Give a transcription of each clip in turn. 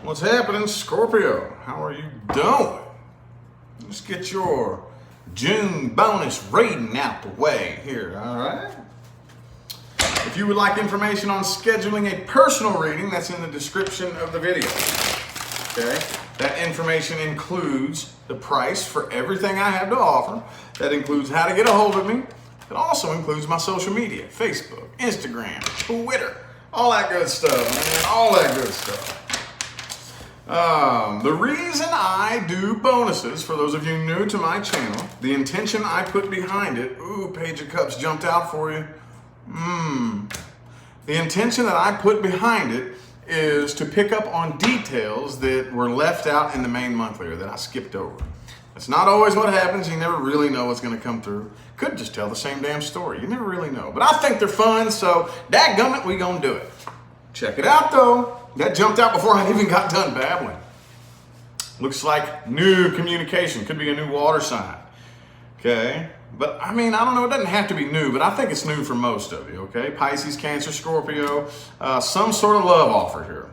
What's happening, Scorpio? How are you doing? Let's get your June bonus reading out the way here, all right? If you would like information on scheduling a personal reading, that's in the description of the video, okay? That information includes the price for everything I have to offer. That includes how to get a hold of me. It also includes my social media, Facebook, Instagram, Twitter, all that good stuff, man, all that good stuff. The reason I do bonuses, for those of you new to my channel, the intention I put behind it, ooh, Page of Cups jumped out for you. The intention that I put behind it is to pick up on details that were left out in the main monthly or that I skipped over. That's not always what happens. You never really know what's going to come through. Could just tell the same damn story. You never really know. But I think they're fun, so dadgummit, we gonna do it. Check it out, though. That jumped out before I even got done babbling. Looks like new communication. Could be a new water sign. Okay? But, I mean, I don't know. It doesn't have to be new, but I think it's new for most of you. Okay? Pisces, Cancer, Scorpio. Some sort of love offer here.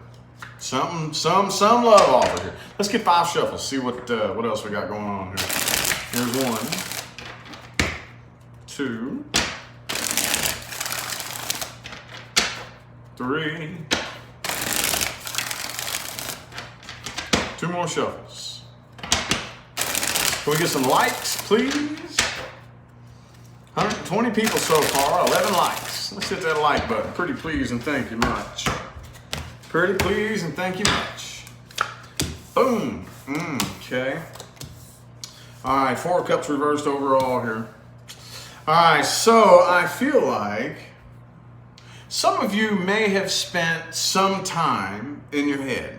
Some love offer here. Let's get 5 shuffles. See what else we got going on here. Here's 1, 2, 3. 2 more shuffles. Can we get some likes, please? 120 people so far, 11 likes. Let's hit that like button. Pretty please and thank you much. Pretty please and thank you much. Boom. Okay. All right, 4 cups reversed overall here. All right, so I feel like some of you may have spent some time in your head.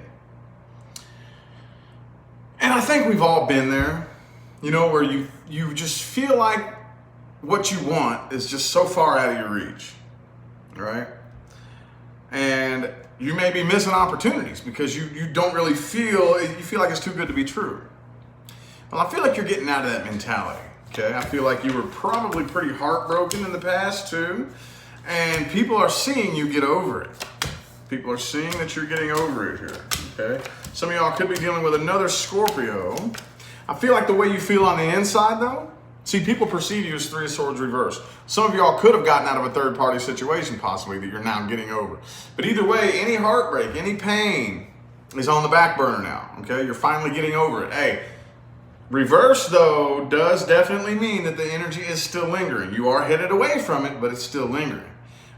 And I think we've all been there, you know, where you just feel like what you want is just so far out of your reach, right? And you may be missing opportunities because you don't really feel like it's too good to be true. Well, I feel like you're getting out of that mentality, okay? I feel like you were probably pretty heartbroken in the past too, and people are seeing you get over it. People are seeing that you're getting over it here, okay? Some of y'all could be dealing with another Scorpio. I feel like the way you feel on the inside, though, see, people perceive you as 3 of Swords reversed. Some of y'all could have gotten out of a third-party situation, possibly, that you're now getting over. But either way, any heartbreak, any pain is on the back burner now, okay? You're finally getting over it. Hey, reverse, though, does definitely mean that the energy is still lingering. You are headed away from it, but it's still lingering.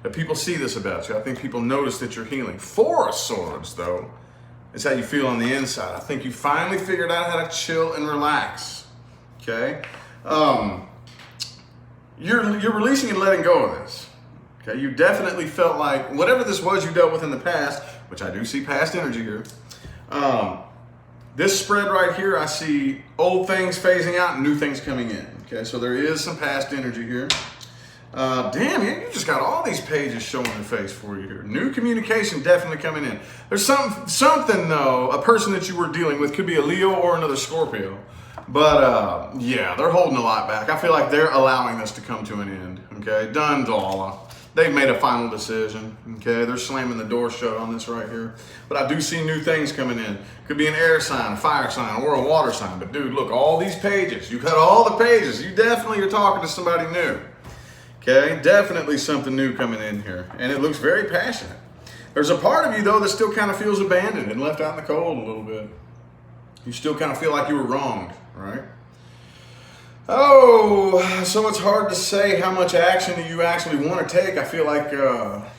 But people see this about you. I think people notice that you're healing. 4 of Swords, though, is how you feel on the inside. I think you finally figured out how to chill and relax, okay? You're releasing and letting go of this, okay? You definitely felt like whatever this was you dealt with in the past, which I do see past energy here, this spread right here, I see old things phasing out and new things coming in, okay? So there is some past energy here. Damn, you just got all these pages showing their face for you here. New communication definitely coming in. There's something though, a person that you were dealing with, could be a Leo or another Scorpio. But yeah, they're holding a lot back. I feel like they're allowing this to come to an end, okay? Done, Dala. They've made a final decision, okay? They're slamming the door shut on this right here. But I do see new things coming in. Could be an air sign, a fire sign, or a water sign. But dude, look, all these pages. You got all the pages. You definitely are talking to somebody new. Okay, definitely something new coming in here. And it looks very passionate. There's a part of you, though, that still kind of feels abandoned and left out in the cold a little bit. You still kind of feel like you were wronged, right? Oh, so it's hard to say how much action you actually want to take. I feel like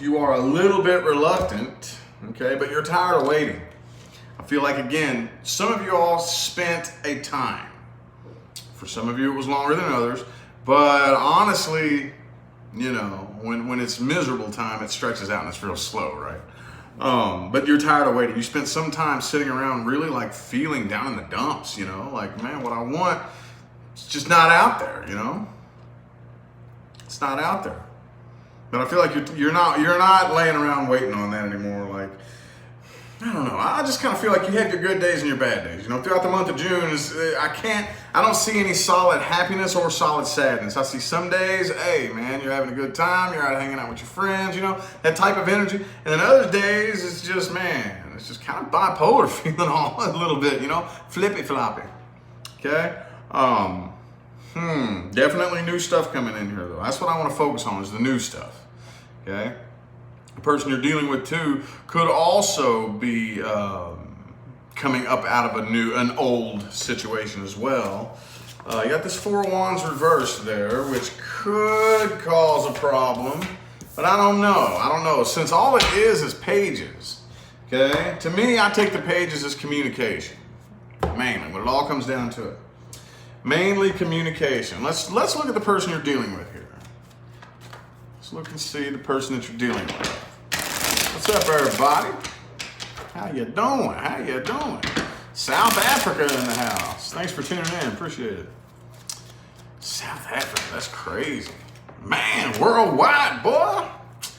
you are a little bit reluctant, okay, but you're tired of waiting. I feel like, again, some of you all spent a time. For some of you, it was longer than others. But honestly, you know, when it's miserable time, it stretches out and it's real slow, right? But you're tired of waiting. You spent some time sitting around really like feeling down in the dumps, you know, like, man, what I want, it's just not out there, you know? It's not out there. But I feel like you're not laying around waiting on that anymore. Like, I don't know. I just kind of feel like you have your good days and your bad days. You know, throughout the month of June, I don't see any solid happiness or solid sadness. I see some days, hey man, you're having a good time, you're out hanging out with your friends, you know, that type of energy. And then other days, it's just, man, it's just kind of bipolar feeling all a little bit, you know, flippy floppy. Okay? Definitely new stuff coming in here though. That's what I want to focus on is the new stuff. Okay? The person you're dealing with too could also be coming up out of an old situation as well. You got this Four of Wands reversed there, which could cause a problem, but I don't know. Since all it is pages, okay? To me, I take the pages as communication, mainly, when it all comes down to it. Mainly communication. Let's look at the person you're dealing with here. Let's look and see the person that you're dealing with. What's up, everybody? How you doing? How you doing? South Africa in the house. Thanks for tuning in. Appreciate it. South Africa, that's crazy. Man, worldwide, boy.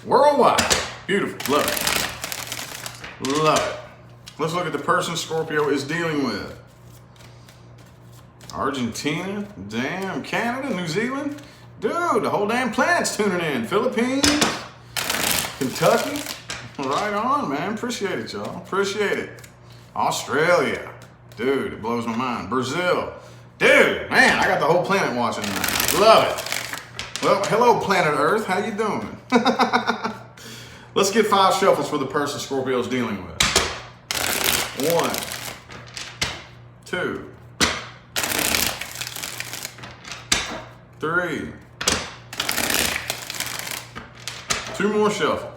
Worldwide. Beautiful. Love it. Love it. Let's look at the person Scorpio is dealing with. Argentina, damn, Canada, New Zealand. Dude, the whole damn planet's tuning in. Philippines, Kentucky. Right on, man. Appreciate it, y'all. Appreciate it. Australia. Dude, it blows my mind. Brazil. Dude, man, I got the whole planet watching tonight. Love it. Well, hello, planet Earth. How you doing? Let's get 5 shuffles for the person Scorpio's dealing with. 1, 2, 3. 2 more shuffles.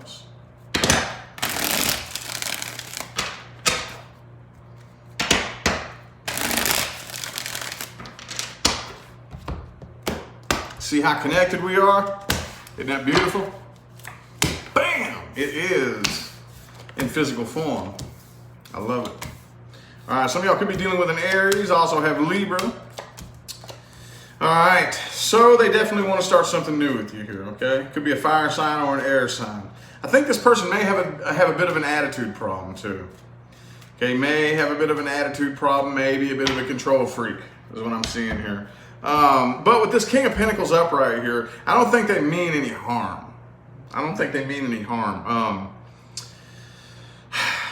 See how connected we are? Isn't that beautiful? Bam! It is in physical form. I love it. All right, some of y'all could be dealing with an Aries, also have Libra. All right, so they definitely want to start something new with you here, okay? Could be a fire sign or an air sign. I think this person may have a bit of an attitude problem too. Okay, may have a bit of an attitude problem, maybe a bit of a control freak is what I'm seeing here. But with this King of Pentacles upright here, I don't think they mean any harm. I don't think they mean any harm.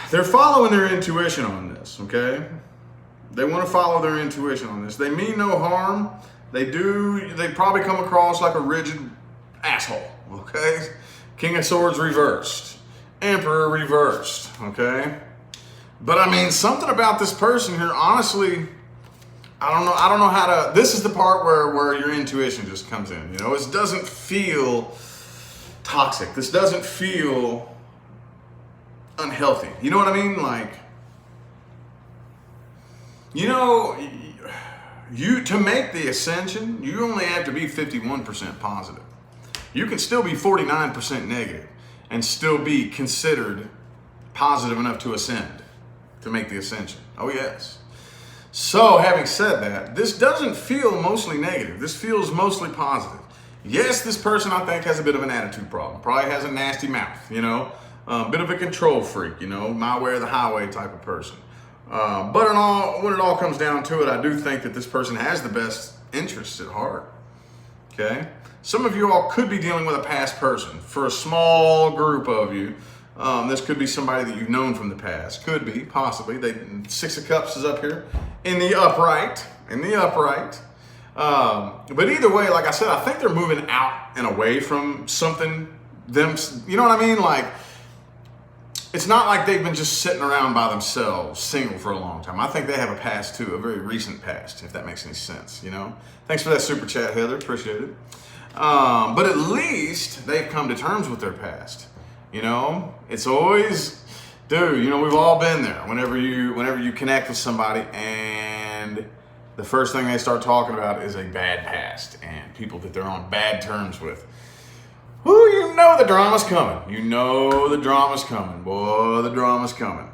They're following their intuition on this, okay? They want to follow their intuition on this. They mean no harm. They probably come across like a rigid asshole, okay? King of Swords reversed. Emperor reversed, okay? But I mean, something about this person here, honestly, I don't know how to, this is the part where your intuition just comes in, you know? It doesn't feel toxic. This doesn't feel unhealthy. You know what I mean? Like, you know, to make the ascension, you only have to be 51% positive. You can still be 49% negative and still be considered positive enough to ascend, to make the ascension. Oh yes. So having said that, this doesn't feel mostly negative. This feels mostly positive. Yes, this person I think has a bit of an attitude problem. Probably has a nasty mouth, you know, a bit of a control freak, you know, my way or the highway type of person. But when it all comes down to it, I do think that this person has the best interests at heart. Okay? Some of you all could be dealing with a past person. For a small group of you, this could be somebody that you've known from the past. Could be, possibly. 6 of Cups is up here in the upright. But either way, like I said, I think they're moving out and away from something. You know what I mean? Like, it's not like they've been just sitting around by themselves, single for a long time. I think they have a past too, a very recent past, if that makes any sense, you know? Thanks for that super chat, Heather, appreciate it. But at least they've come to terms with their past, you know? It's always, dude, you know, we've all been there. Whenever you connect with somebody and the first thing they start talking about is a bad past and people that they're on bad terms with. Ooh, you know the drama's coming. You know the drama's coming. Boy, the drama's coming.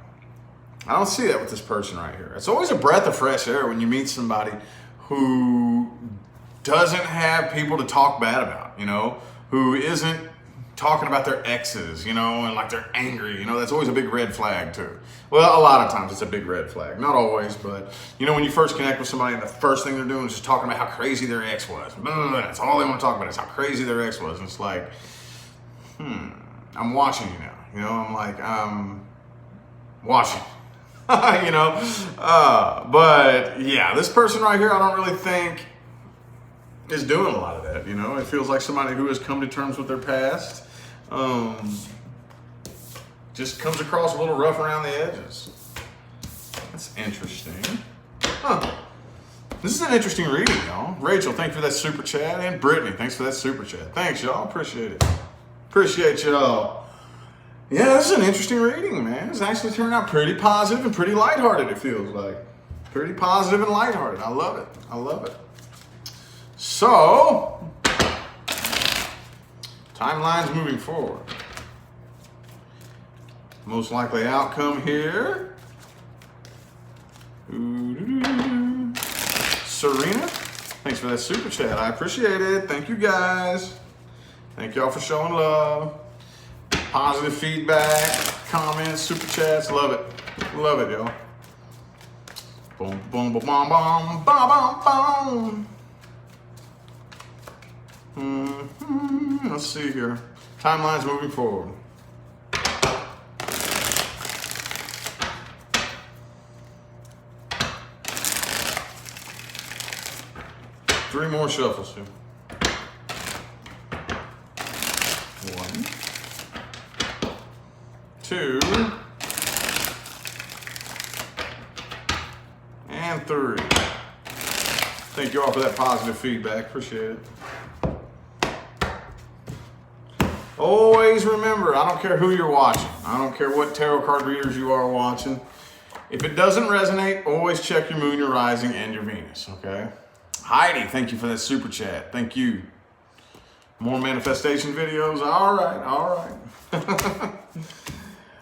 I don't see that with this person right here. It's always a breath of fresh air when you meet somebody who doesn't have people to talk bad about, you know, who isn't talking about their exes, you know, and like they're angry, you know, that's always a big red flag too. Well, a lot of times it's a big red flag. Not always, but you know, when you first connect with somebody and the first thing they're doing is just talking about how crazy their ex was. That's all they want to talk about is how crazy their ex was. And it's like, I'm watching you now. You know, I'm like, watching. You know, but yeah, this person right here, I don't really think is doing a lot of that. You know, it feels like somebody who has come to terms with their past. Just comes across a little rough around the edges. That's interesting. Huh. This is an interesting reading, y'all. Rachel, thanks for that super chat. And Brittany, thanks for that super chat. Thanks, y'all. Appreciate it. Appreciate y'all. Yeah, this is an interesting reading, man. It's actually turned out pretty positive and pretty lighthearted, it feels like. Pretty positive and lighthearted. I love it. I love it. So, timelines moving forward. Most likely outcome here. Serena, thanks for that super chat. I appreciate it. Thank you guys. Thank y'all for showing love. Positive feedback, comments, super chats. Love it. Love it, y'all. Boom, boom, boom, boom, boom, boom, boom. Let's see here. Timelines moving forward. Three more shuffles here. One, two, and three. Thank you all for that positive feedback. Appreciate it. Always remember, I don't care who you're watching. I don't care what tarot card readers you are watching. If it doesn't resonate, always check your moon, your rising, and your Venus, okay? Heidi, thank you for that super chat. Thank you. More manifestation videos? All right, all right.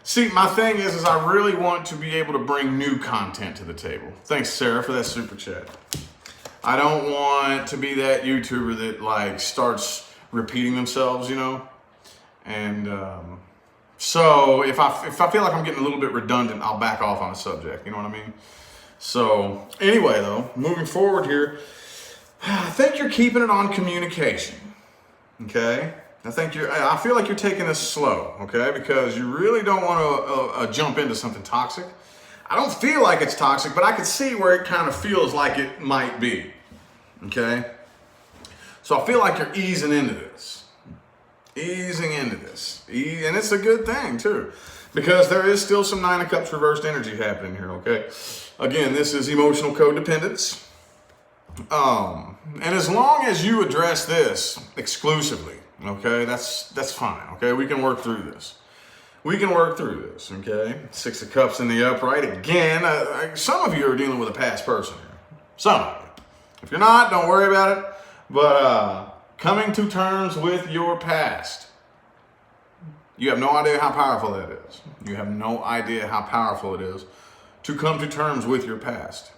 See, my thing is I really want to be able to bring new content to the table. Thanks, Sarah, for that super chat. I don't want to be that YouTuber that like starts repeating themselves, you know? And so if I feel like I'm getting a little bit redundant, I'll back off on a subject, you know what I mean? So anyway, though, moving forward here, I think you're keeping it on communication, okay? I feel like you're taking this slow, okay? Because you really don't want to jump into something toxic. I don't feel like it's toxic, but I can see where it kind of feels like it might be, okay? So I feel like you're easing into this. Easing into this. And it's a good thing, too. Because there is still some Nine of Cups reversed energy happening here, okay? Again, this is emotional codependence. And as long as you address this exclusively, okay, that's fine, okay? We can work through this. We can work through this, okay? Six of Cups in the upright. Again, some of you are dealing with a past person here. Some of you. If you're not, don't worry about it. But coming to terms with your past. You have no idea how powerful that is. You have no idea how powerful it is to come to terms with your past.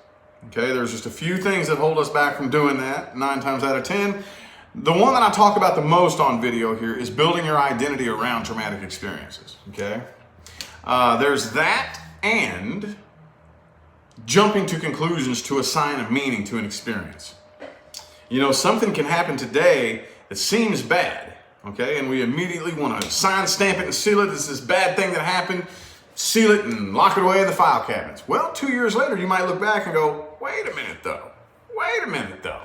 Okay, there's just a few things that hold us back from doing that, 9 times out of 10. The one that I talk about the most on video here is building your identity around traumatic experiences, okay? There's that and jumping to conclusions to assign a meaning to an experience. You know, something can happen today that seems bad, okay? And we immediately want to sign, stamp it, and seal it. It's this bad thing that happened. Seal it and lock it away in the file cabinets. Well, 2 years later, you might look back and go, wait a minute though. Wait a minute though.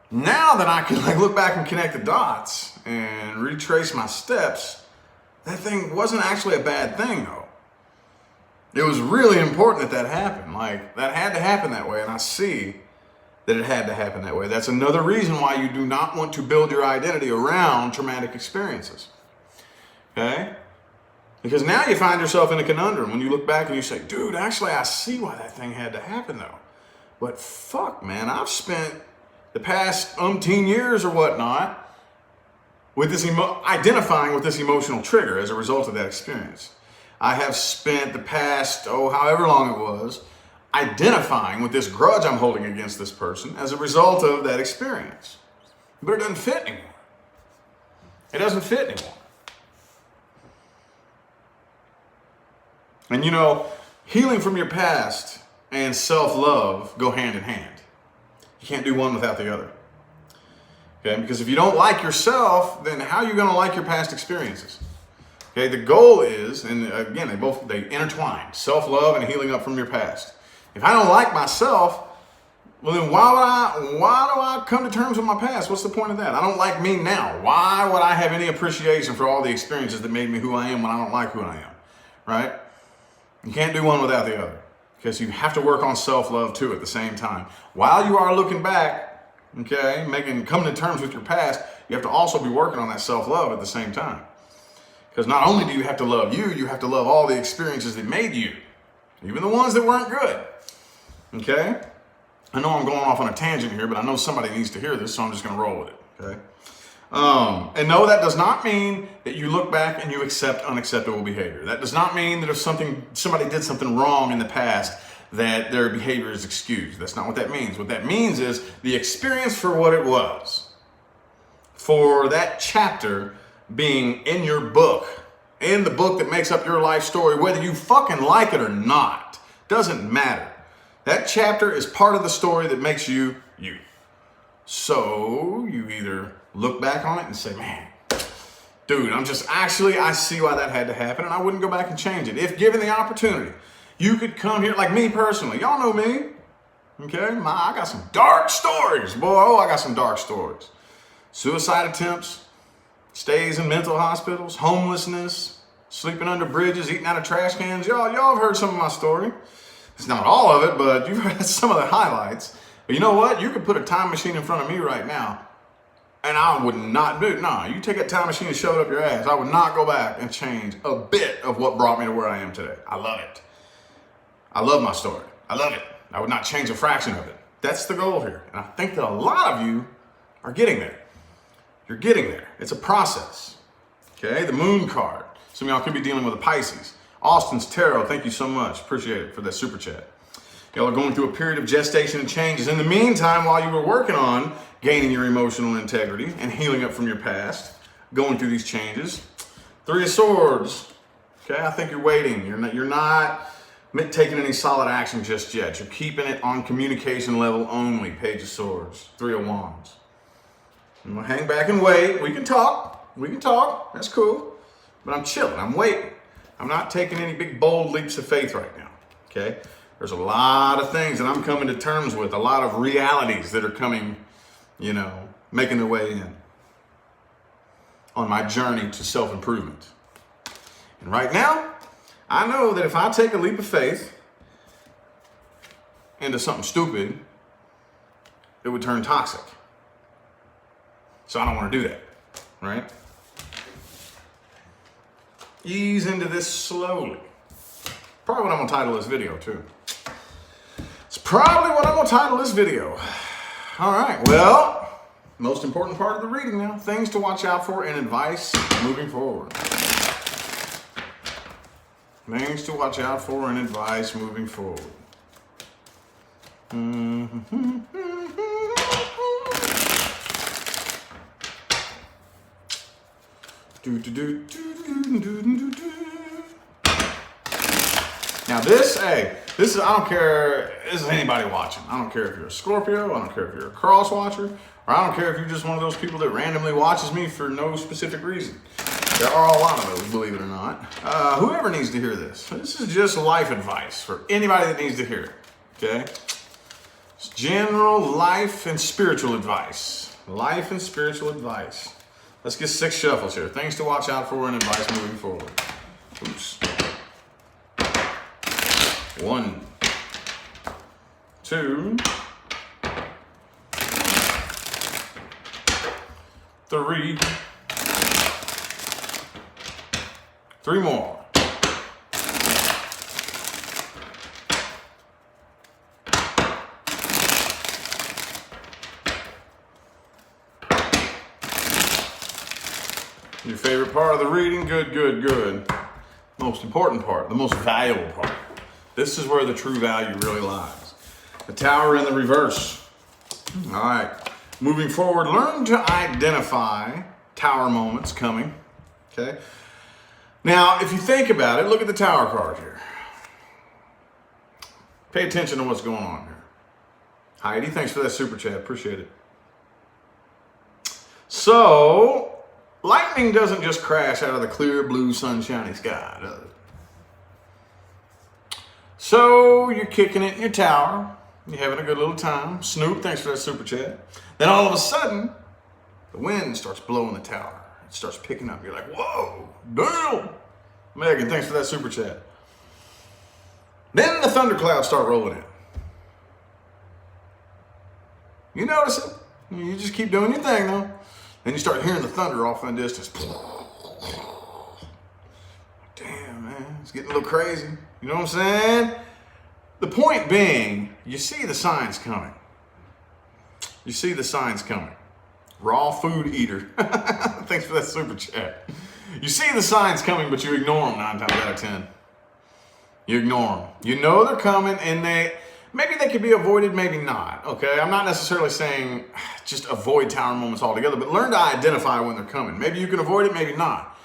Now that I can like look back and connect the dots and retrace my steps, that thing wasn't actually a bad thing though. It was really important that happened. Like that had to happen that way, and I see that it had to happen that way. That's another reason why you do not want to build your identity around traumatic experiences. Okay? Because now you find yourself in a conundrum when you look back and you say, dude, actually I see why that thing had to happen though. But fuck, man, I've spent the past umpteen years or whatnot with this identifying with this emotional trigger as a result of that experience. I have spent the past, however long it was, identifying with this grudge I'm holding against this person as a result of that experience. But it doesn't fit anymore. It doesn't fit anymore. And you know, healing from your past and self-love go hand in hand. You can't do one without the other. Okay, because if you don't like yourself, then how are you going to like your past experiences? Okay, the goal is, and again, they intertwine, self-love and healing up from your past. If I don't like myself, well then why do I come to terms with my past? What's the point of that? I don't like me now. Why would I have any appreciation for all the experiences that made me who I am when I don't like who I am? Right? You can't do one without the other, because you have to work on self-love too at the same time. While you are looking back, okay, coming to terms with your past, you have to also be working on that self-love at the same time. Because not only do you have to love you, you have to love all the experiences that made you, even the ones that weren't good. Okay? I know I'm going off on a tangent here, but I know somebody needs to hear this, so I'm just going to roll with it. Okay? And no, that does not mean that you look back and you accept unacceptable behavior. That does not mean that if somebody did something wrong in the past, that their behavior is excused. That's not what that means. What that means is the experience for what it was, for that chapter being in your book, in the book that makes up your life story, whether you fucking like it or not, doesn't matter. That chapter is part of the story that makes you, you. So you either look back on it and say, man, dude, I see why that had to happen, and I wouldn't go back and change it. If given the opportunity, you could come here, like me personally, y'all know me, okay? I got some dark stories, boy, I got some dark stories. Suicide attempts, stays in mental hospitals, homelessness, sleeping under bridges, eating out of trash cans. Y'all have heard some of my story. It's not all of it, but you've heard some of the highlights. But you know what? You could put a time machine in front of me right now, and I would not do it. Nah, you take that time machine and shove it up your ass. I would not go back and change a bit of what brought me to where I am today. I love it. I love my story. I love it. I would not change a fraction of it. That's the goal here. And I think that a lot of you are getting there. You're getting there. It's a process. Okay, the moon card. Some of y'all could be dealing with a Pisces. Austin's Tarot, thank you so much. Appreciate it for that super chat. Y'all are going through a period of gestation and changes. In the meantime, while you were working on gaining your emotional integrity and healing up from your past, going through these changes. 3 of Swords. Okay, I think you're waiting. You're not taking any solid action just yet. You're keeping it on communication level only. Page of Swords. 3 of Wands. I'm gonna hang back and wait. We can talk. That's cool. But I'm chilling. I'm waiting. I'm not taking any big bold leaps of faith right now. Okay? There's a lot of things that I'm coming to terms with. A lot of realities that are coming, making their way in on my journey to self-improvement. And right now, I know that if I take a leap of faith into something stupid, it would turn toxic. So I don't want to do that, right? Ease into this slowly. Probably what I'm going to title this video, too. It's probably what I'm going to title this video. All right, well, most important part of the reading now. Things to watch out for and advice moving forward. Things to watch out for and advice moving forward. Now this is, I don't care, this is anybody watching. I don't care if you're a Scorpio, I don't care if you're a cross watcher, or I don't care if you're just one of those people that randomly watches me for no specific reason. There are a lot of those, believe it or not. Whoever needs to hear this. This is just life advice for anybody that needs to hear it, okay? It's general life and spiritual advice. Life and spiritual advice. Let's get 6 shuffles here. Things to watch out for and advice moving forward. Oops. 1, 2, 3. 3 more. Your favorite part of the reading? Good, good, good. Most important part, the most valuable part. This is where the true value really lies. The Tower in the reverse. All right. Moving forward, learn to identify tower moments coming, okay? Now, if you think about it, look at the tower card here. Pay attention to what's going on here. Heidi, thanks for that super chat. Appreciate it. So, lightning doesn't just crash out of the clear blue sunshiny sky, does it? So, you're kicking it in your tower. You're having a good little time. Snoop, thanks for that super chat. Then all of a sudden, the wind starts blowing the tower. It starts picking up. You're like, whoa, damn. Megan, thanks for that super chat. Then the thunderclouds start rolling in. You notice it. You just keep doing your thing, though. Then you start hearing the thunder off in the distance. Damn, man. It's getting a little crazy. You know what I'm saying? The point being, you see the signs coming. You see the signs coming. Raw food eater. Thanks for that super chat. You see the signs coming, but you ignore them 9 times out of 10. You ignore them. You know they're coming, and maybe they could be avoided, maybe not, okay? I'm not necessarily saying just avoid tower moments altogether, but learn to identify when they're coming. Maybe you can avoid it, maybe not.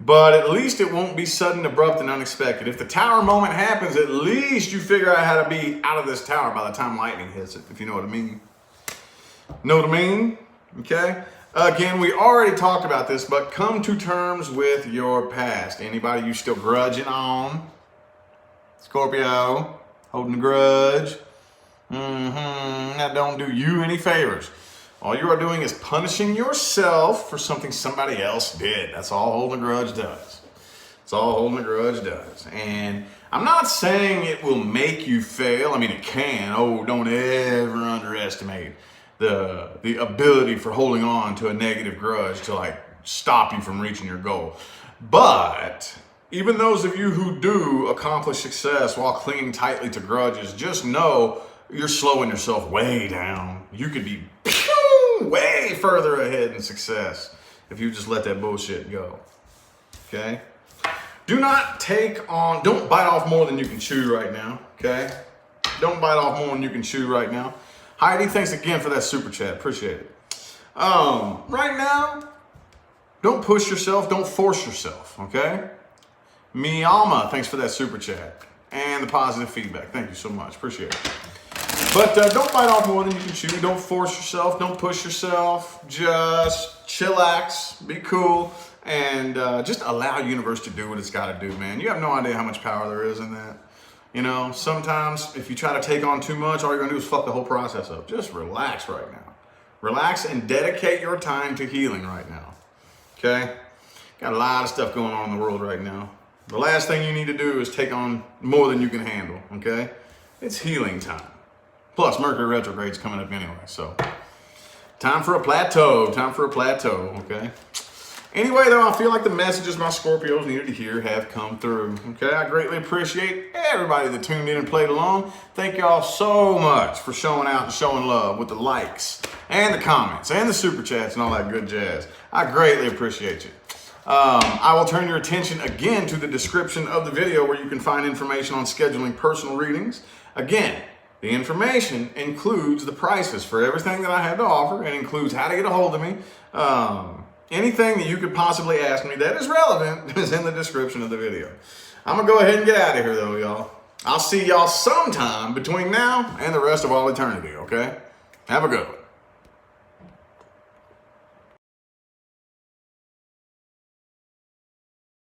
But at least it won't be sudden, abrupt, and unexpected. If the tower moment happens, at least you figure out how to be out of this tower by the time lightning hits it, if you know what I mean. Know what I mean? Okay? Again, we already talked about this, but come to terms with your past. Anybody you still grudging on? Scorpio, holding a grudge. That don't do you any favors. All you are doing is punishing yourself for something somebody else did. That's all holding a grudge does. That's all holding a grudge does. And I'm not saying it will make you fail. I mean, it can. Oh, don't ever underestimate the ability for holding on to a negative grudge to like stop you from reaching your goal. But even those of you who do accomplish success while clinging tightly to grudges, just know you're slowing yourself way down. You could be way further ahead in success if you just let that bullshit go. Okay? Don't bite off more than you can chew right now. Okay? Don't bite off more than you can chew right now. Heidi, thanks again for that super chat. Appreciate it. Right now, don't push yourself. Don't force yourself. Okay? Miyama, thanks for that super chat and the positive feedback. Thank you so much. Appreciate it. But don't bite off more than you can chew. Don't force yourself. Don't push yourself. Just chillax. Be cool. And just allow the universe to do what it's got to do, man. You have no idea how much power there is in that. You know, sometimes if you try to take on too much, all you're going to do is fuck the whole process up. Just relax right now. Relax and dedicate your time to healing right now. Okay? Got a lot of stuff going on in the world right now. The last thing you need to do is take on more than you can handle, okay? It's healing time. Plus, Mercury retrograde is coming up anyway, so time for a plateau, okay? Anyway, though, I feel like the messages my Scorpios needed to hear have come through, okay? I greatly appreciate everybody that tuned in and played along. Thank y'all so much for showing out and showing love with the likes and the comments and the super chats and all that good jazz. I greatly appreciate you. I will turn your attention again to the description of the video where you can find information on scheduling personal readings. Again, the information includes the prices for everything that I have to offer. It includes how to get a hold of me. Anything that you could possibly ask me that is relevant is in the description of the video. I'm going to go ahead and get out of here, though, y'all. I'll see y'all sometime between now and the rest of all eternity, okay? Have a good one.